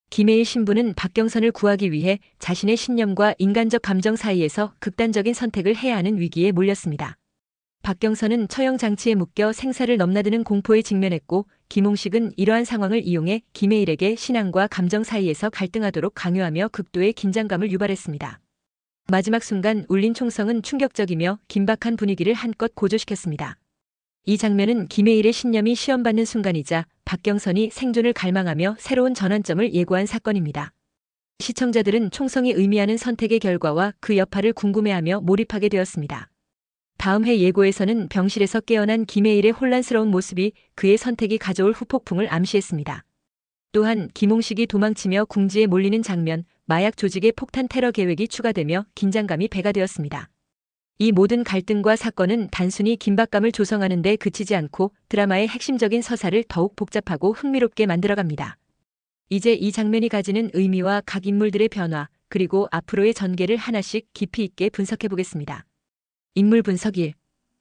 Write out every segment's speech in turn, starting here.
김해일 신부는 박경선을 구하기 위해 자신의 신념과 인간적 감정 사이에서 극단적인 선택을 해야 하는 위기에 몰렸습니다. 박경선은 처형 장치에 묶여 생사를 넘나드는 공포에 직면했고, 김홍식은 이러한 상황을 이용해 김해일에게 신앙과 감정 사이에서 갈등하도록 강요하며 극도의 긴장감을 유발했습니다. 마지막 순간 울린 총성은 충격적이며 긴박한 분위기를 한껏 고조시켰습니다. 이 장면은 김해일의 신념이 시험받는 순간이자 박경선이 생존을 갈망하며 새로운 전환점을 예고한 사건입니다. 시청자들은 총성이 의미하는 선택의 결과와 그 여파를 궁금해하며 몰입하게 되었습니다. 다음 회 예고에서는 병실에서 깨어난 김해일의 혼란스러운 모습이 그의 선택이 가져올 후폭풍을 암시했습니다. 또한 김홍식이 도망치며 궁지에 몰리는 장면, 마약 조직의 폭탄 테러 계획이 추가되며 긴장감이 배가 되었습니다. 이 모든 갈등과 사건은 단순히 긴박감을 조성하는 데 그치지 않고 드라마의 핵심적인 서사를 더욱 복잡하고 흥미롭게 만들어갑니다. 이제 이 장면이 가지는 의미와 각 인물들의 변화, 그리고 앞으로의 전개를 하나씩 깊이 있게 분석해 보겠습니다. 인물 분석 1.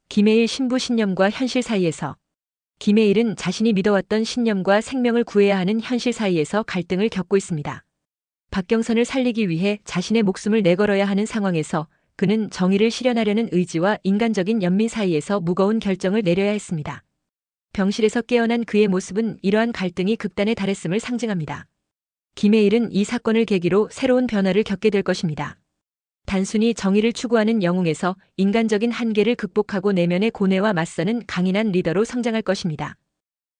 김해일 신부 신념과 현실 사이에서. 김해일은 자신이 믿어왔던 신념과 생명을 구해야 하는 현실 사이에서 갈등을 겪고 있습니다. 박경선을 살리기 위해 자신의 목숨을 내걸어야 하는 상황에서 그는 정의를 실현하려는 의지와 인간적인 연민 사이에서 무거운 결정을 내려야 했습니다. 병실에서 깨어난 그의 모습은 이러한 갈등이 극단에 달했음을 상징합니다. 김해일은 이 사건을 계기로 새로운 변화를 겪게 될 것입니다. 단순히 정의를 추구하는 영웅에서 인간적인 한계를 극복하고 내면의 고뇌와 맞서는 강인한 리더로 성장할 것입니다.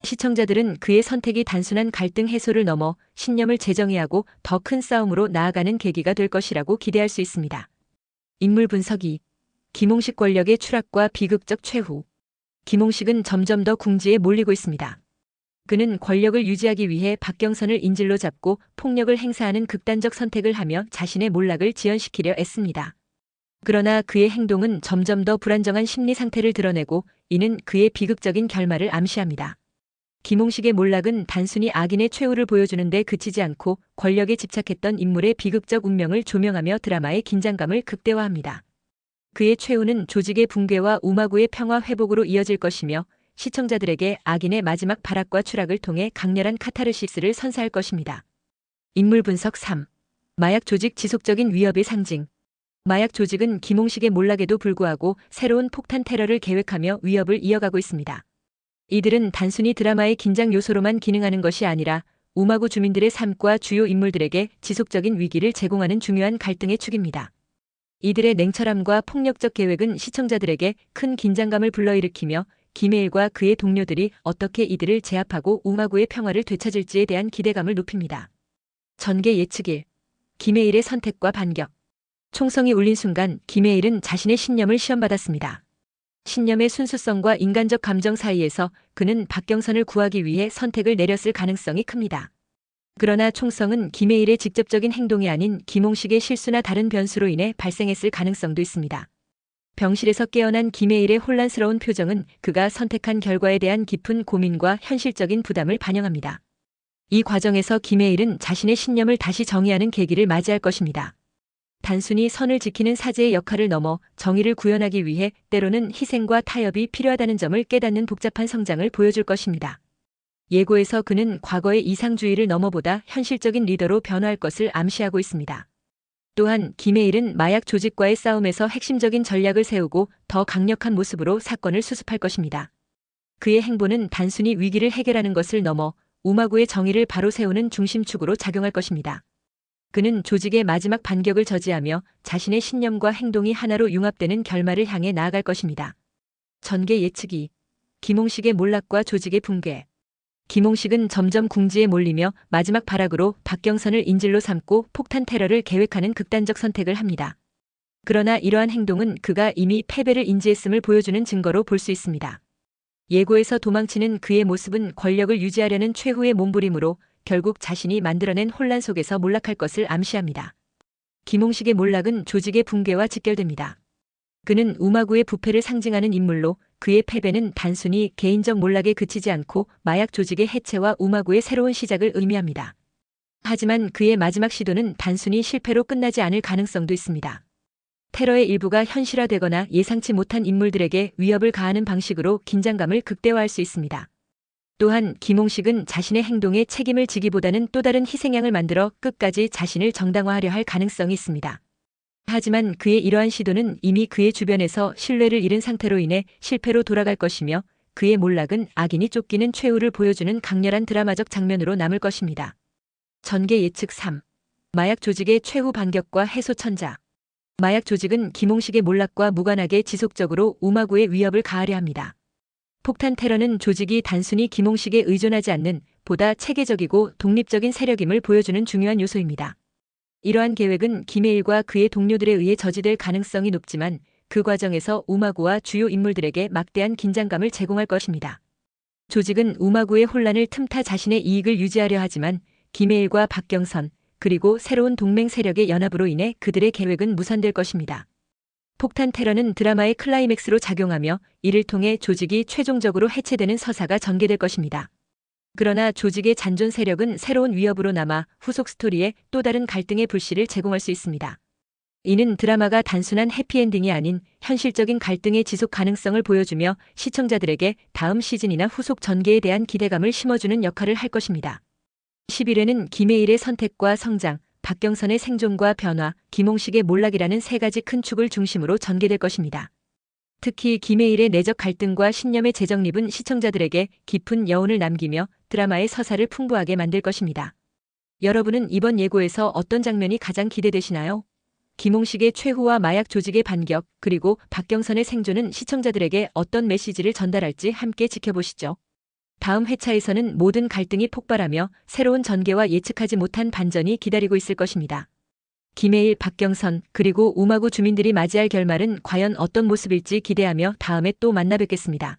시청자들은 그의 선택이 단순한 갈등 해소를 넘어 신념을 재정의하고 더 큰 싸움으로 나아가는 계기가 될 것이라고 기대할 수 있습니다. 인물 분석 2. 김홍식 권력의 추락과 비극적 최후. 김홍식은 점점 더 궁지에 몰리고 있습니다. 그는 권력을 유지하기 위해 박경선을 인질로 잡고 폭력을 행사하는 극단적 선택을 하며 자신의 몰락을 지연시키려 애씁니다. 그러나 그의 행동은 점점 더 불안정한 심리 상태를 드러내고 이는 그의 비극적인 결말을 암시합니다. 김홍식의 몰락은 단순히 악인의 최후를 보여주는 데 그치지 않고 권력에 집착했던 인물의 비극적 운명을 조명하며 드라마의 긴장감을 극대화합니다. 그의 최후는 조직의 붕괴와 우마구의 평화 회복으로 이어질 것이며 시청자들에게 악인의 마지막 발악과 추락을 통해 강렬한 카타르시스를 선사할 것입니다. 인물 분석 3. 마약 조직 지속적인 위협의 상징. 마약 조직은 김홍식의 몰락에도 불구하고 새로운 폭탄 테러를 계획하며 위협을 이어가고 있습니다. 이들은 단순히 드라마의 긴장 요소로만 기능하는 것이 아니라 우마구 주민들의 삶과 주요 인물들에게 지속적인 위기를 제공하는 중요한 갈등의 축입니다. 이들의 냉철함과 폭력적 계획은 시청자들에게 큰 긴장감을 불러일으키며 김해일과 그의 동료들이 어떻게 이들을 제압하고 우마구의 평화를 되찾을지에 대한 기대감을 높입니다. 전개 예측 1. 김해일의 선택과 반격. 총성이 울린 순간 김해일은 자신의 신념을 시험받았습니다. 신념의 순수성과 인간적 감정 사이에서 그는 박경선을 구하기 위해 선택을 내렸을 가능성이 큽니다. 그러나 총성은 김해일의 직접적인 행동이 아닌 김홍식의 실수나 다른 변수로 인해 발생했을 가능성도 있습니다. 병실에서 깨어난 김해일의 혼란스러운 표정은 그가 선택한 결과에 대한 깊은 고민과 현실적인 부담을 반영합니다. 이 과정에서 김해일은 자신의 신념을 다시 정의하는 계기를 맞이할 것입니다. 단순히 선을 지키는 사제의 역할을 넘어 정의를 구현하기 위해 때로는 희생과 타협이 필요하다는 점을 깨닫는 복잡한 성장을 보여줄 것입니다. 예고에서 그는 과거의 이상주의를 넘어보다 현실적인 리더로 변화할 것을 암시하고 있습니다. 또한 김해일은 마약 조직과의 싸움에서 핵심적인 전략을 세우고 더 강력한 모습으로 사건을 수습할 것입니다. 그의 행보는 단순히 위기를 해결하는 것을 넘어 우마구의 정의를 바로 세우는 중심축으로 작용할 것입니다. 그는 조직의 마지막 반격을 저지하며 자신의 신념과 행동이 하나로 융합되는 결말을 향해 나아갈 것입니다. 전개 예측 2. 김홍식의 몰락과 조직의 붕괴. 김홍식은 점점 궁지에 몰리며 마지막 발악으로 박경선을 인질로 삼고 폭탄 테러를 계획하는 극단적 선택을 합니다. 그러나 이러한 행동은 그가 이미 패배를 인지했음을 보여주는 증거로 볼 수 있습니다. 예고에서 도망치는 그의 모습은 권력을 유지하려는 최후의 몸부림으로 결국 자신이 만들어낸 혼란 속에서 몰락할 것을 암시합니다. 김홍식의 몰락은 조직의 붕괴와 직결됩니다. 그는 우마구의 부패를 상징하는 인물로 그의 패배는 단순히 개인적 몰락에 그치지 않고 마약 조직의 해체와 우마구의 새로운 시작을 의미합니다. 하지만 그의 마지막 시도는 단순히 실패로 끝나지 않을 가능성도 있습니다. 테러의 일부가 현실화되거나 예상치 못한 인물들에게 위협을 가하는 방식으로 긴장감을 극대화할 수 있습니다. 또한 김홍식은 자신의 행동에 책임을 지기보다는 또 다른 희생양을 만들어 끝까지 자신을 정당화하려 할 가능성이 있습니다. 하지만 그의 이러한 시도는 이미 그의 주변에서 신뢰를 잃은 상태로 인해 실패로 돌아갈 것이며 그의 몰락은 악인이 쫓기는 최후를 보여주는 강렬한 드라마적 장면으로 남을 것입니다. 전개 예측 3. 마약 조직의 최후 반격과 해소 천자. 마약 조직은 김홍식의 몰락과 무관하게 지속적으로 우마구의 위협을 가하려 합니다. 폭탄 테러는 조직이 단순히 김홍식에 의존하지 않는 보다 체계적이고 독립적인 세력임을 보여주는 중요한 요소입니다. 이러한 계획은 김해일과 그의 동료들에 의해 저지될 가능성이 높지만 그 과정에서 우마구와 주요 인물들에게 막대한 긴장감을 제공할 것입니다. 조직은 우마구의 혼란을 틈타 자신의 이익을 유지하려 하지만 김해일과 박경선 그리고 새로운 동맹 세력의 연합으로 인해 그들의 계획은 무산될 것입니다. 폭탄 테러는 드라마의 클라이맥스로 작용하며 이를 통해 조직이 최종적으로 해체되는 서사가 전개될 것입니다. 그러나 조직의 잔존 세력은 새로운 위협으로 남아 후속 스토리에 또 다른 갈등의 불씨를 제공할 수 있습니다. 이는 드라마가 단순한 해피엔딩이 아닌 현실적인 갈등의 지속 가능성을 보여주며 시청자들에게 다음 시즌이나 후속 전개에 대한 기대감을 심어주는 역할을 할 것입니다. 11회는 김해일의 선택과 성장, 박경선의 생존과 변화, 김홍식의 몰락이라는 세 가지 큰 축을 중심으로 전개될 것입니다. 특히 김해일의 내적 갈등과 신념의 재정립은 시청자들에게 깊은 여운을 남기며 드라마의 서사를 풍부하게 만들 것입니다. 여러분은 이번 예고에서 어떤 장면이 가장 기대되시나요? 김홍식의 최후와 마약 조직의 반격, 그리고 박경선의 생존은 시청자들에게 어떤 메시지를 전달할지 함께 지켜보시죠. 다음 회차에서는 모든 갈등이 폭발하며 새로운 전개와 예측하지 못한 반전이 기다리고 있을 것입니다. 김해일, 박경선, 그리고 우마구 주민들이 맞이할 결말은 과연 어떤 모습일지 기대하며 다음에 또 만나 뵙겠습니다.